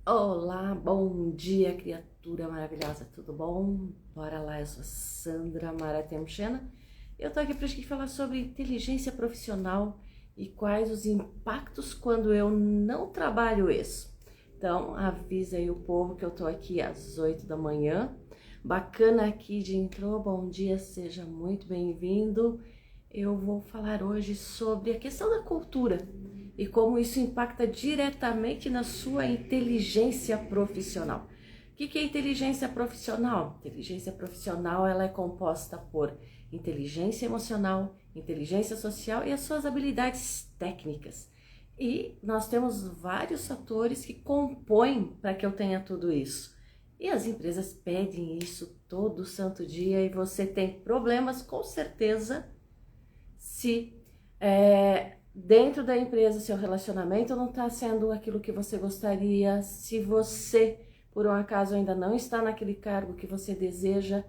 Olá, bom dia, criatura maravilhosa, tudo bom? Bora lá, eu sou a Sandra Mara Temchena. Eu tô aqui pra gente falar sobre inteligência profissional e quais os impactos quando eu não trabalho isso. Então, avisa aí o povo que eu tô aqui às 8 da manhã. Bacana aqui de entrou, bom dia, seja muito bem-vindo. Eu vou falar hoje sobre a questão da cultura e como isso impacta diretamente na sua inteligência profissional. O que é inteligência profissional? Inteligência profissional ela é composta por inteligência emocional, inteligência social e as suas habilidades técnicas. E nós temos vários fatores que compõem para que eu tenha tudo isso. E as empresas pedem isso todo santo dia e você tem problemas com certeza se dentro da empresa seu relacionamento não está sendo aquilo que você gostaria, se você, por um acaso, ainda não está naquele cargo que você deseja,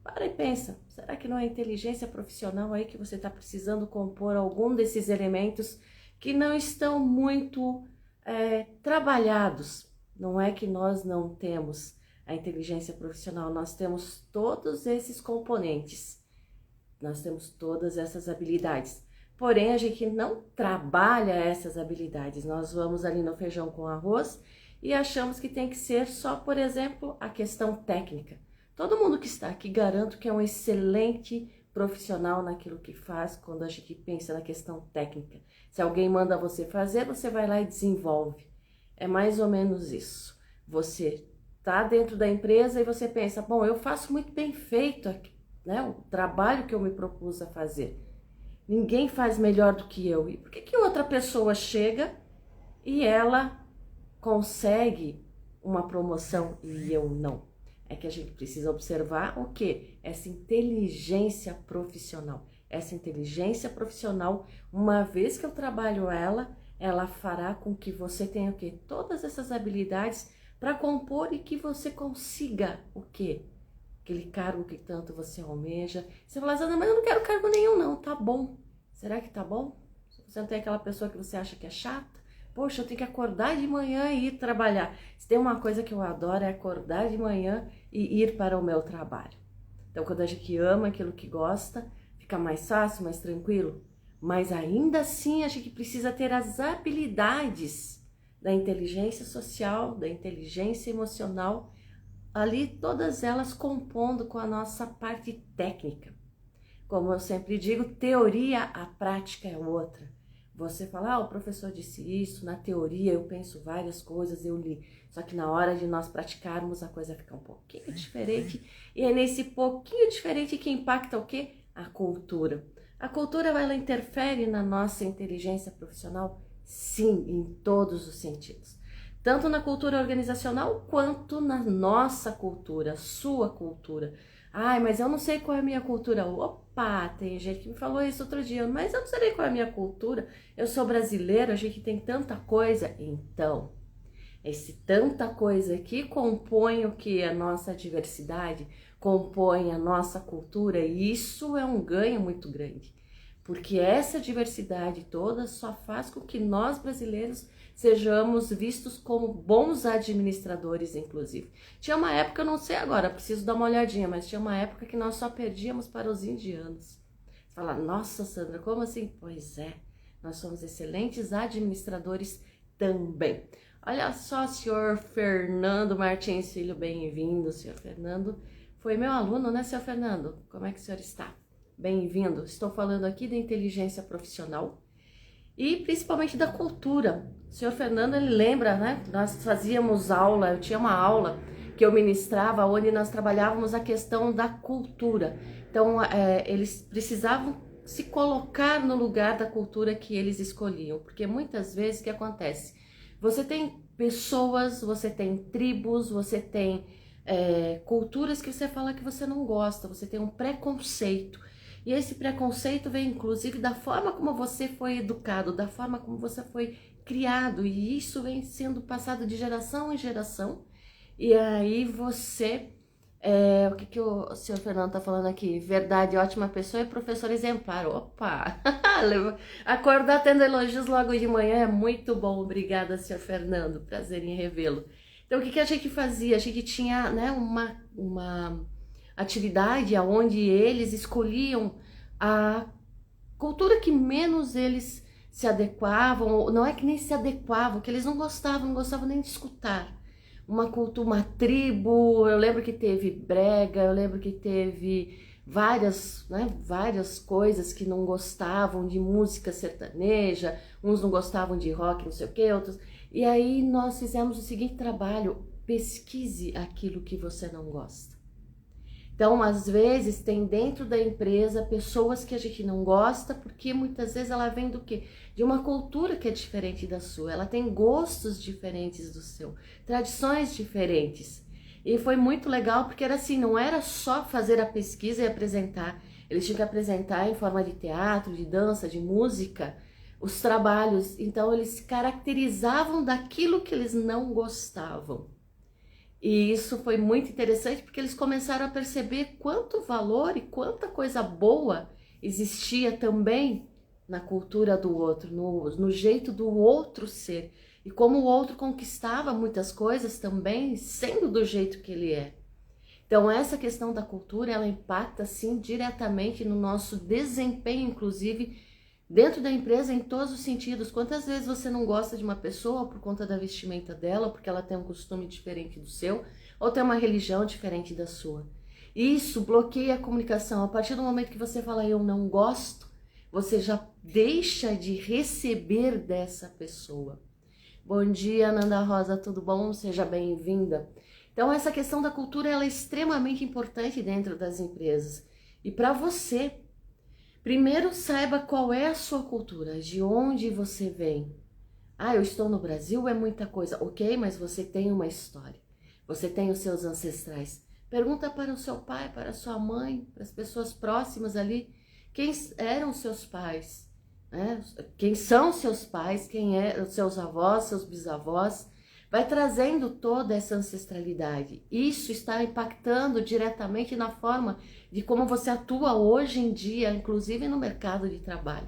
para e pensa, será que não é inteligência profissional aí que você está precisando compor algum desses elementos que não estão muito trabalhados? Não é que nós não temos a inteligência profissional, nós temos todos esses componentes. Nós temos todas essas habilidades, porém a gente não trabalha essas habilidades. Nós vamos ali no feijão com arroz e achamos que tem que ser só, por exemplo, a questão técnica. Todo mundo que está aqui garanto que é um excelente profissional naquilo que faz quando a gente pensa na questão técnica. Se alguém manda você fazer, você vai lá e desenvolve. É mais ou menos isso. Você está dentro da empresa e você pensa, bom, eu faço muito bem feito aqui, né? O trabalho que eu me propus a fazer. Ninguém faz melhor do que eu. E por que outra pessoa chega e ela consegue uma promoção e eu não? É que a gente precisa observar o quê? Essa inteligência profissional. Essa inteligência profissional, uma vez que eu trabalho ela fará com que você tenha o quê? Todas essas habilidades para compor e que você consiga o quê? Aquele cargo que tanto você almeja. Você fala, Zana, mas eu não quero cargo nenhum não, tá bom. Será que tá bom? Você não tem aquela pessoa que você acha que é chata? Poxa, eu tenho que acordar de manhã e ir trabalhar. Se tem uma coisa que eu adoro é acordar de manhã e ir para o meu trabalho. Então, quando a gente ama aquilo que gosta, fica mais fácil, mais tranquilo. Mas ainda assim, a gente precisa ter as habilidades da inteligência social, da inteligência emocional, ali todas elas compondo com a nossa parte técnica. Como eu sempre digo, teoria, a prática é outra. Você fala, o professor disse isso, na teoria eu penso várias coisas, eu li. Só que na hora de nós praticarmos, a coisa fica um pouquinho diferente. E é nesse pouquinho diferente que impacta o quê? A cultura. A cultura, ela interfere na nossa inteligência profissional? Sim, em todos os sentidos. Tanto na cultura organizacional, quanto na nossa cultura, sua cultura. Ai, mas eu não sei qual é a minha cultura. Opa, tem gente que me falou isso outro dia, mas eu não sei qual é a minha cultura. Eu sou brasileiro, a gente tem tanta coisa. Então, esse tanta coisa aqui compõe o que? A nossa diversidade, compõe a nossa cultura, e isso é um ganho muito grande. Porque essa diversidade toda só faz com que nós brasileiros sejamos vistos como bons administradores, inclusive. Tinha uma época, eu não sei agora, preciso dar uma olhadinha, mas tinha uma época que nós só perdíamos para os indianos. Você fala, nossa Sandra, como assim? Pois é, nós somos excelentes administradores também. Olha só, senhor Fernando Martins Filho, bem-vindo, senhor Fernando. Foi meu aluno, né, senhor Fernando? Como é que o senhor está? Bem-vindo. Estou falando aqui da inteligência profissional e principalmente da cultura. O senhor Fernando, ele lembra, né? Nós fazíamos aula, eu tinha uma aula que eu ministrava, onde nós trabalhávamos a questão da cultura. Então, eles precisavam se colocar no lugar da cultura que eles escolhiam, porque muitas vezes o que acontece? Você tem pessoas, você tem tribos, você tem culturas que você fala que você não gosta, você tem um preconceito. E esse preconceito vem inclusive da forma como você foi educado, da forma como você foi criado, e isso vem sendo passado de geração em geração. E aí você O que o senhor Fernando tá falando aqui? Verdade, ótima pessoa e professor exemplar. Opa! Acordar tendo elogios logo de manhã é muito bom. Obrigada, senhor Fernando. Prazer em revê-lo. Então, o que a gente fazia? A gente tinha, né, uma atividade onde eles escolhiam a cultura que menos eles se adequavam, não é que nem se adequavam, que eles não gostavam nem de escutar. Uma cultura, uma tribo, eu lembro que teve brega, eu lembro que teve várias coisas que não gostavam de música sertaneja, uns não gostavam de rock, não sei o que, outros. E aí nós fizemos o seguinte trabalho: pesquise aquilo que você não gosta. Então, às vezes, tem dentro da empresa pessoas que a gente não gosta, porque muitas vezes ela vem do quê? De uma cultura que é diferente da sua, ela tem gostos diferentes do seu, tradições diferentes. E foi muito legal porque era assim, não era só fazer a pesquisa e apresentar, eles tinham que apresentar em forma de teatro, de dança, de música, os trabalhos. Então, eles se caracterizavam daquilo que eles não gostavam. E isso foi muito interessante porque eles começaram a perceber quanto valor e quanta coisa boa existia também na cultura do outro, no jeito do outro ser. E como o outro conquistava muitas coisas também, sendo do jeito que ele é. Então essa questão da cultura, ela impacta sim diretamente no nosso desempenho, inclusive dentro da empresa, em todos os sentidos. Quantas vezes você não gosta de uma pessoa por conta da vestimenta dela, porque ela tem um costume diferente do seu, ou tem uma religião diferente da sua? Isso bloqueia a comunicação. A partir do momento que você fala eu não gosto, você já deixa de receber dessa pessoa. Bom dia, Nanda Rosa, tudo bom? Seja bem-vinda. Então essa questão da cultura, ela é extremamente importante dentro das empresas. E para você, primeiro, saiba qual é a sua cultura, de onde você vem. Eu estou no Brasil, é muita coisa. Ok, mas você tem uma história. Você tem os seus ancestrais. Pergunta para o seu pai, para a sua mãe, para as pessoas próximas ali, quem eram os seus pais, né? Quem são seus pais, quem eram os seus avós, seus bisavós. Vai trazendo toda essa ancestralidade. Isso está impactando diretamente na forma de como você atua hoje em dia, inclusive no mercado de trabalho.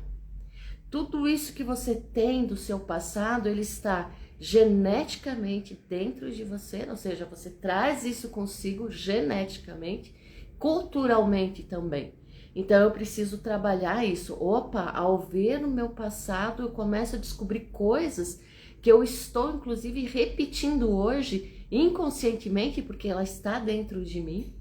Tudo isso que você tem do seu passado, ele está geneticamente dentro de você, ou seja, você traz isso consigo geneticamente, culturalmente também. Então eu preciso trabalhar isso. Opa, ao ver no meu passado, eu começo a descobrir coisas que eu estou, inclusive, repetindo hoje, inconscientemente, porque ela está dentro de mim.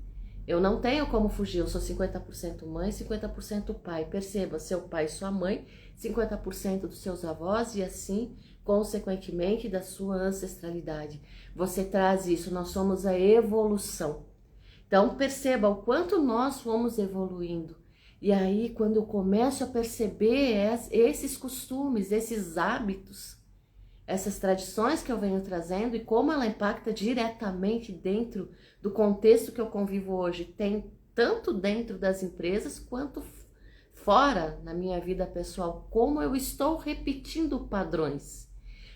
Eu não tenho como fugir, eu sou 50% mãe, 50% pai. Perceba, seu pai e sua mãe, 50% dos seus avós e assim, consequentemente, da sua ancestralidade. Você traz isso, nós somos a evolução. Então, perceba o quanto nós fomos evoluindo. E aí, quando eu começo a perceber esses costumes, esses hábitos, essas tradições que eu venho trazendo e como ela impacta diretamente dentro do contexto que eu convivo hoje, tem tanto dentro das empresas quanto fora na minha vida pessoal, como eu estou repetindo padrões.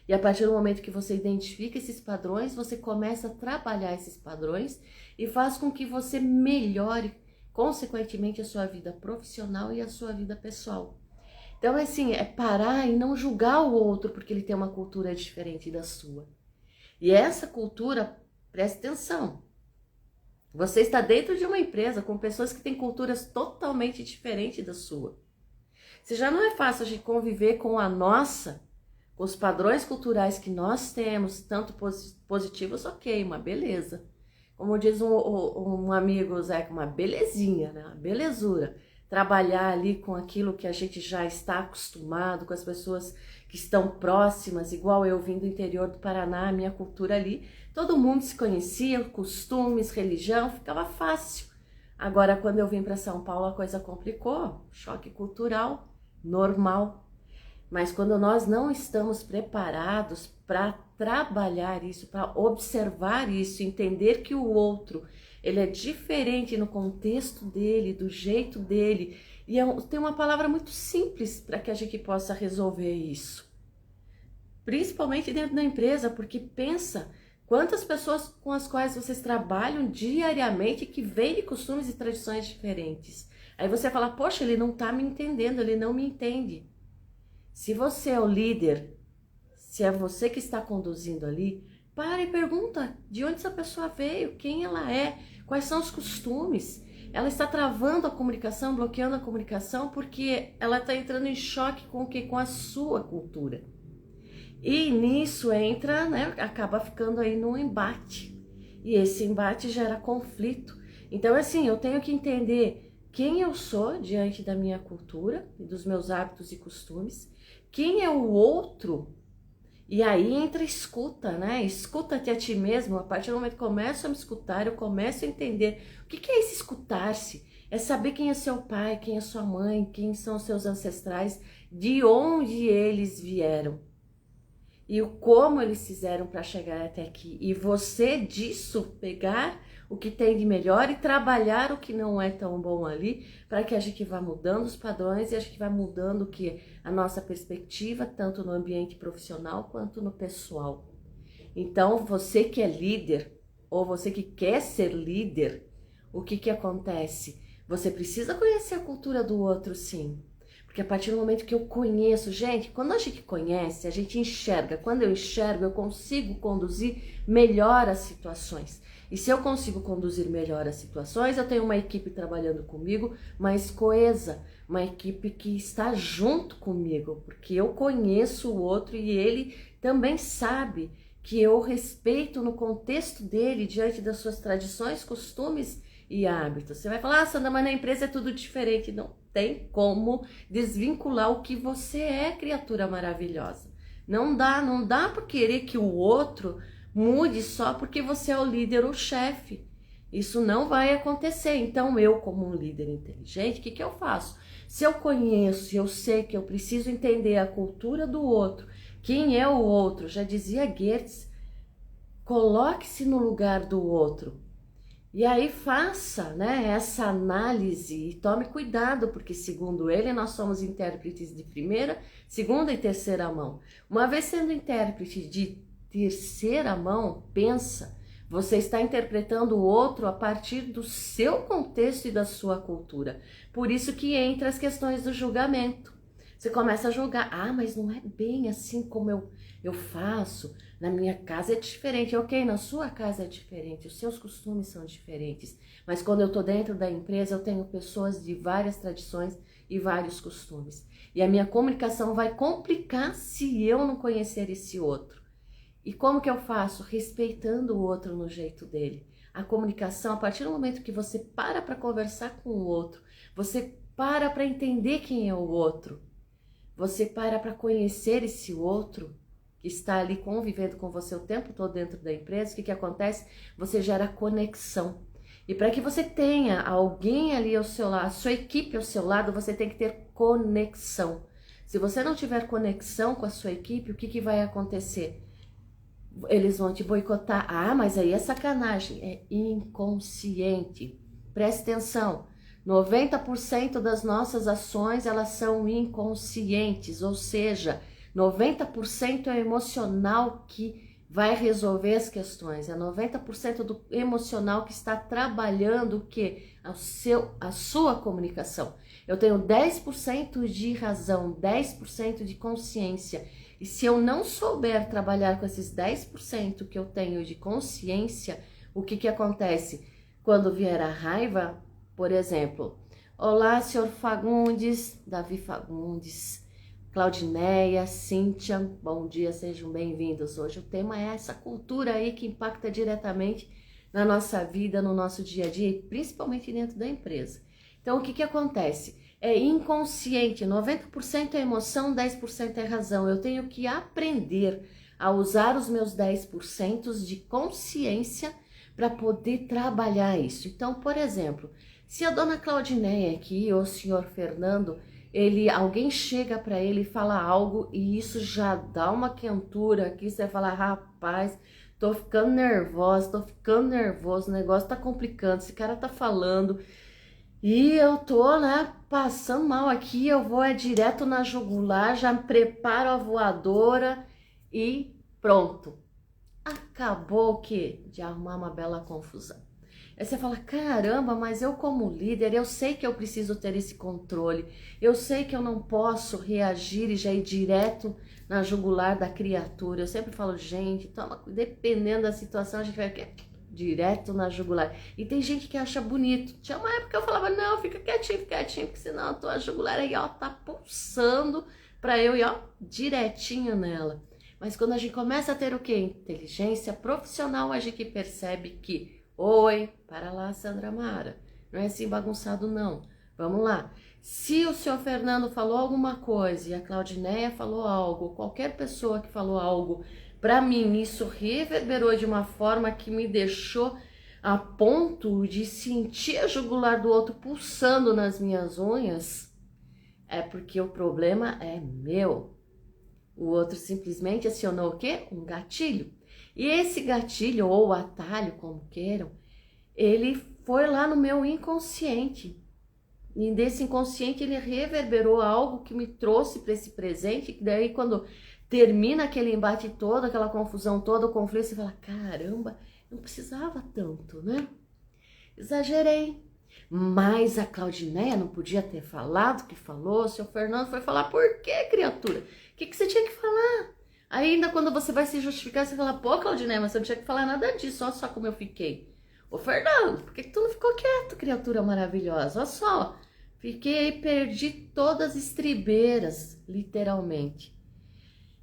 E a partir do momento que você identifica esses padrões, você começa a trabalhar esses padrões e faz com que você melhore, consequentemente, a sua vida profissional e a sua vida pessoal. Então, assim, é parar e não julgar o outro porque ele tem uma cultura diferente da sua. E essa cultura, preste atenção, você está dentro de uma empresa com pessoas que têm culturas totalmente diferentes da sua. Se já não é fácil de conviver com a nossa, com os padrões culturais que nós temos, tanto positivos, ok, uma beleza. Como diz um amigo, Zé, uma belezinha, né? Uma belezura. Trabalhar ali com aquilo que a gente já está acostumado, com as pessoas que estão próximas, igual eu vim do interior do Paraná, a minha cultura ali, todo mundo se conhecia, costumes, religião, ficava fácil. Agora, quando eu vim para São Paulo, a coisa complicou, choque cultural, normal. Mas quando nós não estamos preparados para trabalhar isso, para observar isso, entender que o outro, ele é diferente no contexto dele, do jeito dele, e tem uma palavra muito simples para que a gente possa resolver isso. Principalmente dentro da empresa, porque pensa Quantas pessoas com as quais vocês trabalham diariamente que vêm de costumes e tradições diferentes? Aí você fala, poxa, ele não tá me entendendo, ele não me entende. Se você é o líder, se é você que está conduzindo ali, para e pergunta de onde essa pessoa veio, quem ela é, quais são os costumes. Ela está travando a comunicação, bloqueando a comunicação, porque ela está entrando em choque com o que? Com a sua cultura. E nisso entra, né, acaba ficando aí num embate. E esse embate gera conflito. Então, assim, eu tenho que entender quem eu sou diante da minha cultura e dos meus hábitos e costumes, quem é o outro. E aí entra a escuta, né? Escuta-te a ti mesmo. A partir do momento que eu começo a me escutar, eu começo a entender o que é esse escutar-se. É saber quem é seu pai, quem é sua mãe, quem são os seus ancestrais, de onde eles vieram e o como eles fizeram para chegar até aqui. E você disso pegar o que tem de melhor e trabalhar o que não é tão bom ali, para que a gente vá mudando os padrões e a gente vá mudando o que a nossa perspectiva, tanto no ambiente profissional quanto no pessoal. Então, você que é líder, ou você que quer ser líder, o que acontece? Você precisa conhecer a cultura do outro, sim. Porque a partir do momento que eu conheço, gente, quando a gente conhece, a gente enxerga. Quando eu enxergo, eu consigo conduzir melhor as situações. E se eu consigo conduzir melhor as situações, eu tenho uma equipe trabalhando comigo mais coesa, uma equipe que está junto comigo, porque eu conheço o outro e ele também sabe que eu respeito no contexto dele, diante das suas tradições, costumes e hábitos. Você vai falar, Sandra, mas na empresa é tudo diferente. Não tem como desvincular o que você é, criatura maravilhosa. Não dá por querer que o outro mude só porque você é o líder ou chefe. Isso não vai acontecer. Então eu, como um líder inteligente, o que eu faço? Se eu conheço, eu sei que eu preciso entender a cultura do outro, quem é o outro, já dizia Goethe, coloque-se no lugar do outro. E aí faça, né, essa análise e tome cuidado, porque segundo ele nós somos intérpretes de primeira, segunda e terceira mão. Uma vez sendo intérprete de terceira mão, pensa, você está interpretando o outro a partir do seu contexto e da sua cultura. Por isso que entra as questões do julgamento. Você começa a julgar, mas não é bem assim como eu faço, na minha casa é diferente. Ok, na sua casa é diferente, os seus costumes são diferentes, mas quando eu tô dentro da empresa eu tenho pessoas de várias tradições e vários costumes. E a minha comunicação vai complicar se eu não conhecer esse outro. E como que eu faço? Respeitando o outro no jeito dele. A comunicação, a partir do momento que você para conversar com o outro, você para entender quem é o outro, você para conhecer esse outro que está ali convivendo com você o tempo todo dentro da empresa, o que acontece? Você gera conexão. E para que você tenha alguém ali ao seu lado, a sua equipe ao seu lado, você tem que ter conexão. Se você não tiver conexão com a sua equipe, o que vai acontecer? Eles vão te boicotar. Mas aí é sacanagem, é inconsciente. Preste atenção. 90% das nossas ações, elas são inconscientes, ou seja, 90% é emocional que vai resolver as questões, é 90% do emocional que está trabalhando o quê? A sua comunicação. Eu tenho 10% de razão, 10% de consciência, e se eu não souber trabalhar com esses 10% que eu tenho de consciência, o que acontece? Quando vier a raiva, por exemplo, olá, senhor Fagundes, Davi Fagundes, Claudineia, Cíntia, bom dia, sejam bem-vindos. Hoje o tema é essa cultura aí que impacta diretamente na nossa vida, no nosso dia a dia e principalmente dentro da empresa. Então, o que acontece? É inconsciente, 90% é emoção, 10% é razão. Eu tenho que aprender a usar os meus 10% de consciência para poder trabalhar isso. Então, por exemplo, se a dona Claudineia aqui ou o senhor Fernando, alguém chega para ele e fala algo e isso já dá uma quentura aqui, você vai falar, rapaz, tô ficando nervosa, tô ficando nervoso, o negócio tá complicando, esse cara tá falando e eu tô, né, passando mal aqui, eu vou direto na jugular, já preparo a voadora e pronto. acabou o quê? De arrumar uma bela confusão. Aí você fala, caramba, mas eu como líder, eu sei que eu preciso ter esse controle, eu sei que eu não posso reagir e já ir direto na jugular da criatura. Eu sempre falo, gente, toma, dependendo da situação, a gente vai direto na jugular. E tem gente que acha bonito. Tinha uma época que eu falava, não, fica quietinho, porque senão a tua jugular aí, ó, tá pulsando pra eu ir, ó, direitinho nela. Mas quando a gente começa a ter o quê? Inteligência profissional, a gente percebe que oi, para lá, Sandra Mara. Não é assim bagunçado, não. Vamos lá. Se o senhor Fernando falou alguma coisa e a Claudineia falou algo, qualquer pessoa que falou algo, para mim isso reverberou de uma forma que me deixou a ponto de sentir a jugular do outro pulsando nas minhas unhas, é porque o problema é meu. O outro simplesmente acionou o quê? Um gatilho. E esse gatilho, ou atalho, como queiram, ele foi lá no meu inconsciente. E desse inconsciente ele reverberou algo que me trouxe para esse presente. Que daí quando termina aquele embate todo, aquela confusão toda, o conflito, você fala, caramba, não precisava tanto, né? Exagerei. Mas a Claudineia não podia ter falado o que falou. O seu Fernando foi falar, por quê, criatura? O que você tinha que falar? Ainda quando você vai se justificar, você fala, pô, Claudineia, mas você não tinha que falar nada disso, olha só como eu fiquei. Ô, Fernando, por que tu não ficou quieto, criatura maravilhosa? Olha só, fiquei e perdi todas as estribeiras, literalmente.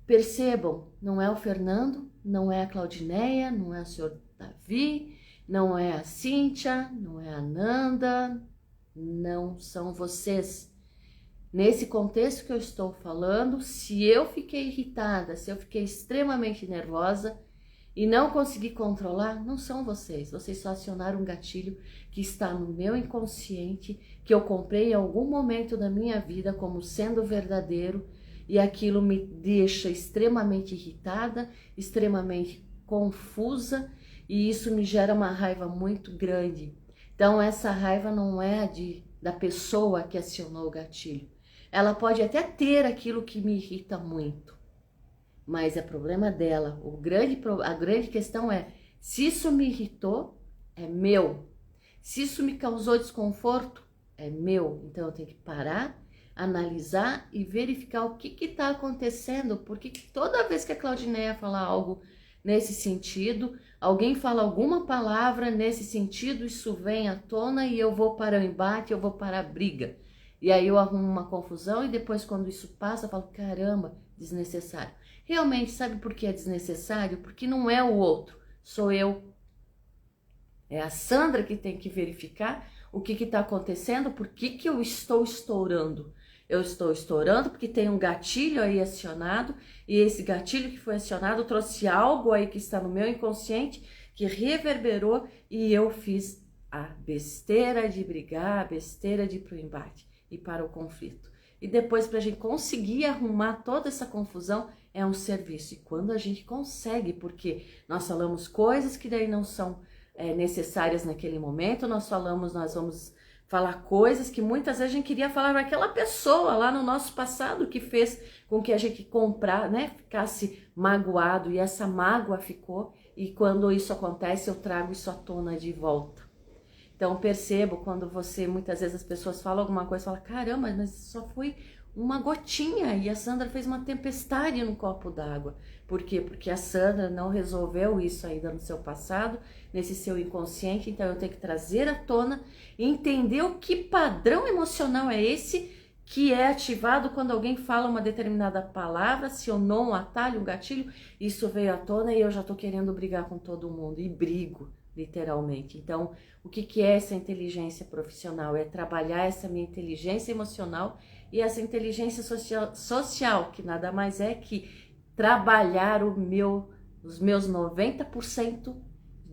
Percebam, não é o Fernando, não é a Claudineia, não é o senhor Davi, não é a Cíntia, não é a Nanda, não são vocês. Nesse contexto que eu estou falando, se eu fiquei irritada, se eu fiquei extremamente nervosa e não consegui controlar, não são vocês. Vocês só acionaram um gatilho que está no meu inconsciente, que eu comprei em algum momento da minha vida como sendo verdadeiro, e aquilo me deixa extremamente irritada, extremamente confusa, e isso me gera uma raiva muito grande. Então essa raiva não é da pessoa que acionou o gatilho. Ela pode até ter aquilo que me irrita muito, mas é problema dela. A grande questão é, se isso me irritou, é meu. Se isso me causou desconforto, é meu. Então eu tenho que parar, analisar e verificar o que está acontecendo, porque toda vez que a Claudineia fala algo nesse sentido, alguém fala alguma palavra nesse sentido, isso vem à tona e eu vou para o embate, eu vou para a briga. E aí eu arrumo uma confusão e depois quando isso passa eu falo, caramba, desnecessário. Realmente, sabe por que é desnecessário? Porque não é o outro, sou eu. É a Sandra que tem que verificar o que está acontecendo, por que eu estou estourando. Eu estou estourando porque tem um gatilho aí acionado, e esse gatilho que foi acionado trouxe algo aí que está no meu inconsciente, que reverberou, e eu fiz a besteira de brigar, a besteira de ir para o embate e para o conflito. E depois, para a gente conseguir arrumar toda essa confusão, é um serviço. E quando a gente consegue, porque nós falamos coisas que daí não são necessárias naquele momento, nós vamos falar coisas que muitas vezes a gente queria falar para aquela pessoa lá no nosso passado que fez com que a gente ficasse magoado, e essa mágoa ficou, e quando isso acontece eu trago isso à tona de volta. Então percebo quando muitas vezes as pessoas falam alguma coisa, fala, caramba, mas só foi uma gotinha e a Sandra fez uma tempestade no copo d'água. Por quê? Porque a Sandra não resolveu isso ainda no seu passado, nesse seu inconsciente, então eu tenho que trazer à tona e entender o que padrão emocional é esse que é ativado quando alguém fala uma determinada palavra, acionou um atalho, um gatilho, isso veio à tona e eu já tô querendo brigar com todo mundo, e brigo, literalmente. Então, o que é essa inteligência profissional? É trabalhar essa minha inteligência emocional e essa inteligência social, que nada mais é que trabalhar os meus 90%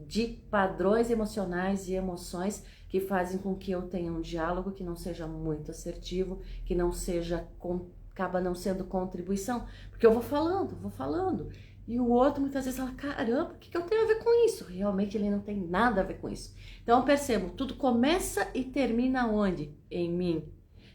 de padrões emocionais e emoções que fazem com que eu tenha um diálogo que não seja muito assertivo, que não seja, acaba não sendo contribuição, porque eu vou falando, e o outro muitas vezes fala, caramba, o que eu tenho a ver com isso? Realmente ele não tem nada a ver com isso. Então eu percebo, tudo começa e termina onde? Em mim.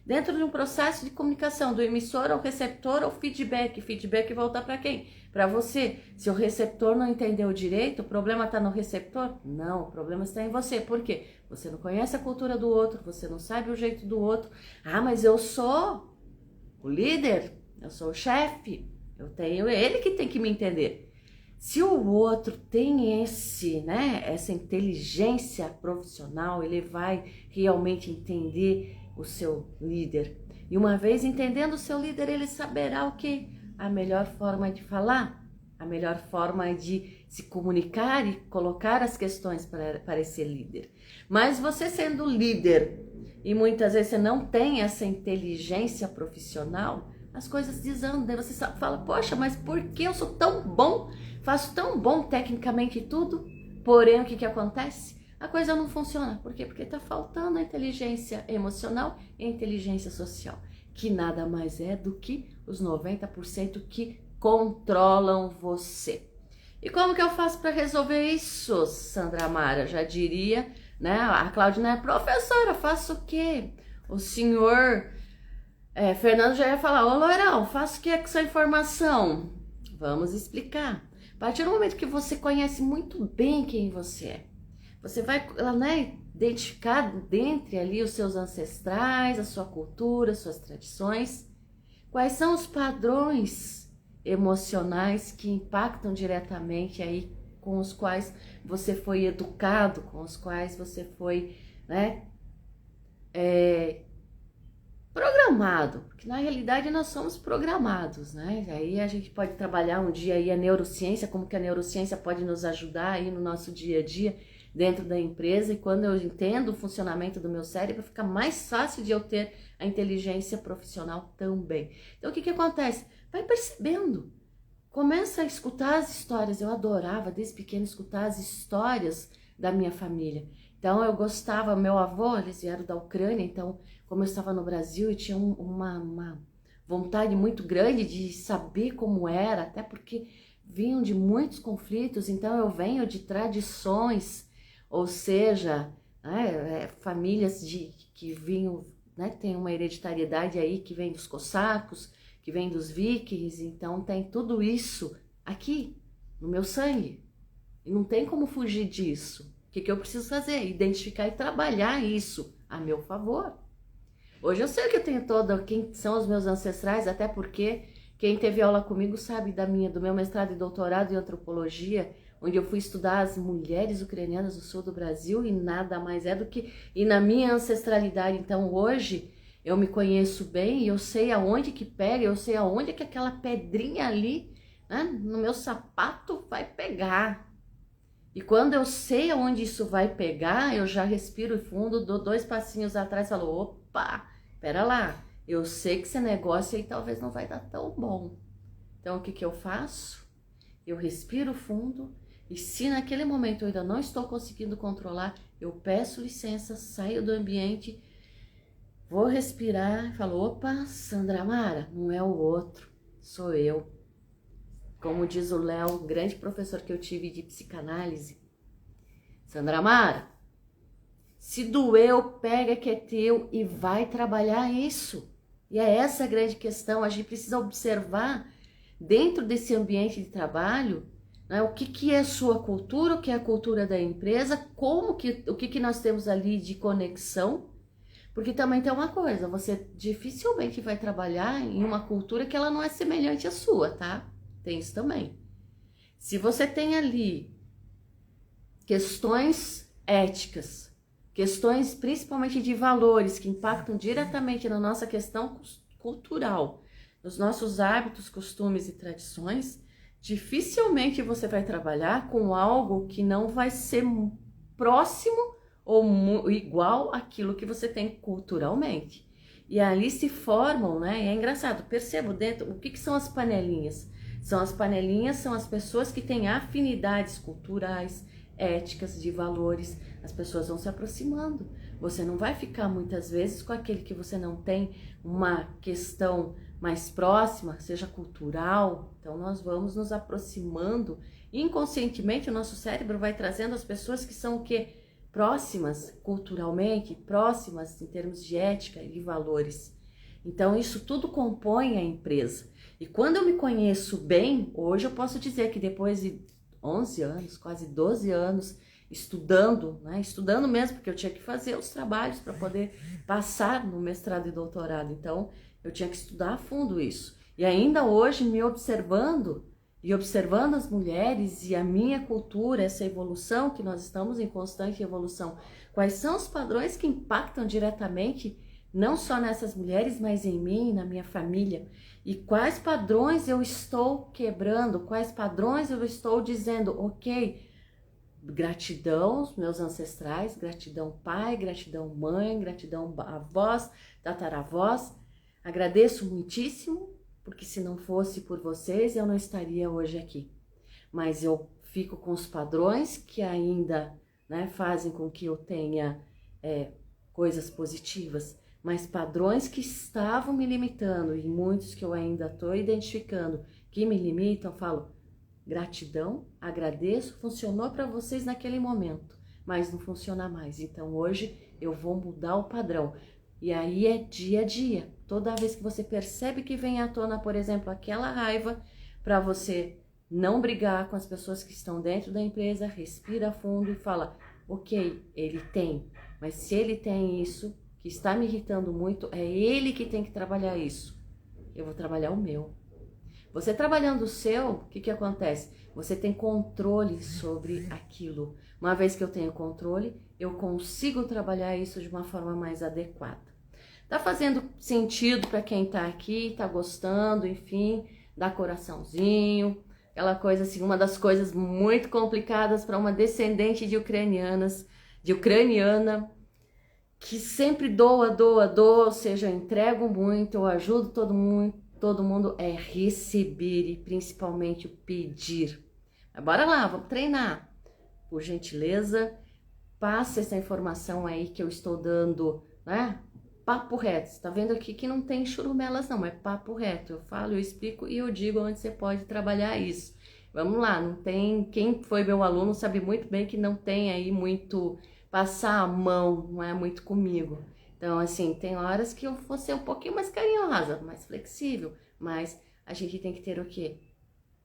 dentro de um processo de comunicação, do emissor ao receptor ao feedback. Feedback volta para quem? Para você. Se o receptor não entendeu direito, o problema está no receptor? Não, o problema está em você. Por quê? Você não conhece a cultura do outro, você não sabe o jeito do outro. Ah, mas eu sou o líder, eu sou o chefe, eu tenho ele que tem que me entender. Se o outro tem essa inteligência profissional, ele vai realmente entender o seu líder. E uma vez entendendo o seu líder, ele saberá o quê? A melhor forma de falar, a melhor forma de se comunicar e colocar as questões para esse líder. Mas você sendo líder e muitas vezes você não tem essa inteligência profissional, as coisas desandam. Daí você fala, poxa, mas por que eu sou tão bom? Faço tão bom tecnicamente tudo, porém o que acontece? A coisa não funciona. Por quê? Porque está faltando a inteligência emocional e a inteligência social, que nada mais é do que os 90% que controlam você. E como que eu faço para resolver isso, Sandra Amara? Já diria, né? A Claudina é professora, faço o quê? O senhor Fernando já ia falar, ô Lourão, faço o que com essa informação? Vamos explicar. A partir do momento que você conhece muito bem quem você é, você vai, identificar dentre ali os seus ancestrais, a sua cultura, as suas tradições, quais são os padrões emocionais que impactam diretamente aí com os quais você foi educado, com os quais você foi, programado, porque na realidade nós somos programados, né? Aí a gente pode trabalhar um dia aí a neurociência, como que a neurociência pode nos ajudar aí no nosso dia a dia dentro da empresa, e quando eu entendo o funcionamento do meu cérebro, fica mais fácil de eu ter a inteligência profissional também. Então o que acontece? Vai percebendo, começa a escutar as histórias. Eu adorava desde pequeno escutar as histórias da minha família. Então eu gostava, meu avô, eles vieram da Ucrânia, então como eu estava no Brasil, eu tinha uma vontade muito grande de saber como era, até porque vinham de muitos conflitos, então eu venho de tradições, ou seja, famílias que vinham, tem uma hereditariedade aí que vem dos cossacos, que vem dos vikings, então tem tudo isso aqui no meu sangue, e não tem como fugir disso. O que eu preciso fazer? Identificar e trabalhar isso a meu favor. Hoje eu sei que eu tenho quem são os meus ancestrais, até porque quem teve aula comigo sabe do meu mestrado e doutorado em antropologia, onde eu fui estudar as mulheres ucranianas do sul do Brasil, e nada mais é do que... E na minha ancestralidade, então hoje eu me conheço bem, e eu sei aonde que pega, eu sei aonde que aquela pedrinha ali, no meu sapato vai pegar. E quando eu sei aonde isso vai pegar, eu já respiro fundo, dou 2 passinhos atrás e falo, opa, pera lá, eu sei que esse negócio aí talvez não vai dar tão bom. Então o que eu faço? Eu respiro fundo, e se naquele momento eu ainda não estou conseguindo controlar, eu peço licença, saio do ambiente, vou respirar e falo, opa, Sandra Amara, não é o outro, sou eu. Como diz o Léo, grande professor que eu tive de psicanálise, Sandra Amara, se doeu, pega que é teu e vai trabalhar isso. E é essa a grande questão, a gente precisa observar dentro desse ambiente de trabalho, o que é a sua cultura, o que é a cultura da empresa, o que nós temos ali de conexão, porque também tem uma coisa, você dificilmente vai trabalhar em uma cultura que ela não é semelhante à sua, tá? Tem isso também. Se você tem ali questões éticas, questões principalmente de valores que impactam diretamente na nossa questão cultural, nos nossos hábitos, costumes e tradições, dificilmente você vai trabalhar com algo que não vai ser próximo ou igual àquilo que você tem culturalmente. E ali se formam, e é engraçado, percebo dentro, o que são as panelinhas? São as pessoas que têm afinidades culturais, éticas, de valores. As pessoas vão se aproximando. Você não vai ficar muitas vezes com aquele que você não tem uma questão mais próxima, seja cultural. Então nós vamos nos aproximando. Inconscientemente o nosso cérebro vai trazendo as pessoas que são o quê? Próximas culturalmente, próximas em termos de ética e de valores. Então, isso tudo compõe a empresa. E quando eu me conheço bem, hoje eu posso dizer que depois de 11 anos, quase 12 anos, estudando, né? Estudando mesmo, porque eu tinha que fazer os trabalhos para poder passar no mestrado e doutorado. Então, eu tinha que estudar a fundo isso. E ainda hoje, me observando e observando as mulheres e a minha cultura, essa evolução, que nós estamos em constante evolução, quais são os padrões que impactam diretamente, não só nessas mulheres, mas em mim, na minha família, e quais padrões eu estou quebrando, quais padrões eu estou dizendo, ok, gratidão aos meus ancestrais, gratidão pai, gratidão mãe, gratidão avós, tataravós, agradeço muitíssimo, porque se não fosse por vocês, eu não estaria hoje aqui. Mas eu fico com os padrões que ainda, né, fazem com que eu tenha coisas positivas, mas padrões que estavam me limitando, e muitos que eu ainda estou identificando que me limitam, falo, gratidão, agradeço, funcionou para vocês naquele momento, mas não funciona mais. Então hoje eu vou mudar o padrão. E aí é dia a dia. Toda vez que você percebe que vem à tona, por exemplo, aquela raiva, para você não brigar com as pessoas que estão dentro da empresa, respira fundo e fala, ok, ele tem, mas se ele tem isso, que está me irritando muito, é ele que tem que trabalhar isso. Eu vou trabalhar o meu. Você trabalhando o seu, o que acontece? Você tem controle sobre aquilo. Uma vez que eu tenho controle, eu consigo trabalhar isso de uma forma mais adequada. Tá fazendo sentido para quem tá aqui, tá gostando, enfim, dá coraçãozinho, aquela coisa assim, uma das coisas muito complicadas para uma descendente de ucraniana, que sempre doa, ou seja, eu entrego muito, eu ajudo todo mundo é receber e principalmente o pedir. Mas bora lá, vamos treinar. Por gentileza, passe essa informação aí que eu estou dando, né? Papo reto. Você tá vendo aqui que não tem churumelas não, é papo reto. Eu falo, eu explico e eu digo onde você pode trabalhar isso. Vamos lá, não tem, quem foi meu aluno sabe muito bem que não tem aí muito passar a mão, não é muito comigo. Então, assim, tem horas que eu vou ser um pouquinho mais carinhosa, mais flexível, mas a gente tem que ter o quê?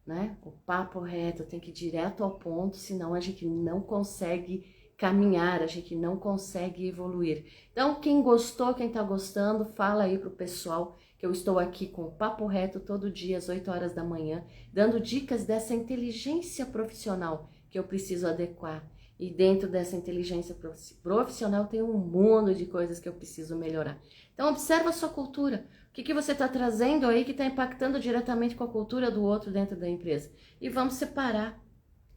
Né? O papo reto, tem que ir direto ao ponto, senão a gente não consegue caminhar, a gente não consegue evoluir. Então, quem gostou, quem tá gostando, fala aí pro pessoal que eu estou aqui com o Papo Reto todo dia às 8 horas da manhã, dando dicas dessa inteligência profissional que eu preciso adequar. E dentro dessa inteligência profissional tem um mundo de coisas que eu preciso melhorar. Então, observa a sua cultura. O que você está trazendo aí que está impactando diretamente com a cultura do outro dentro da empresa? E vamos separar.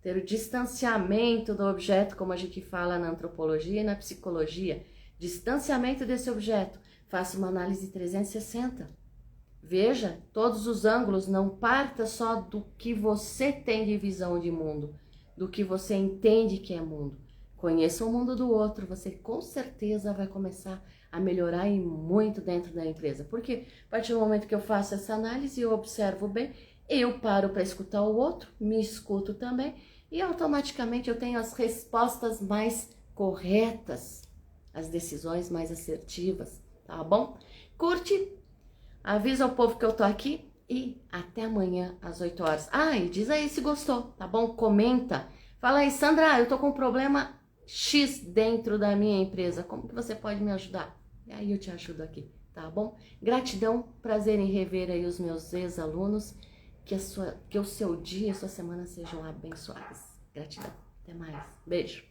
Ter o distanciamento do objeto, como a gente fala na antropologia e na psicologia. Distanciamento desse objeto. Faça uma análise 360. Veja todos os ângulos. Não parta só do que você tem de visão de mundo, do que você entende que é mundo. Conheça o mundo do outro, você com certeza vai começar a melhorar e muito dentro da empresa. Porque a partir do momento que eu faço essa análise, eu observo bem, eu paro para escutar o outro, me escuto também e automaticamente eu tenho as respostas mais corretas, as decisões mais assertivas, tá bom? Curte, avisa ao povo que eu tô aqui. E até amanhã às 8 horas. Ah, e diz aí se gostou, tá bom? Comenta. Fala aí, Sandra, eu tô com um problema X dentro da minha empresa. Como que você pode me ajudar? E aí eu te ajudo aqui, tá bom? Gratidão, prazer em rever aí os meus ex-alunos. Que o seu dia e a sua semana sejam abençoadas. Gratidão. Até mais. Beijo.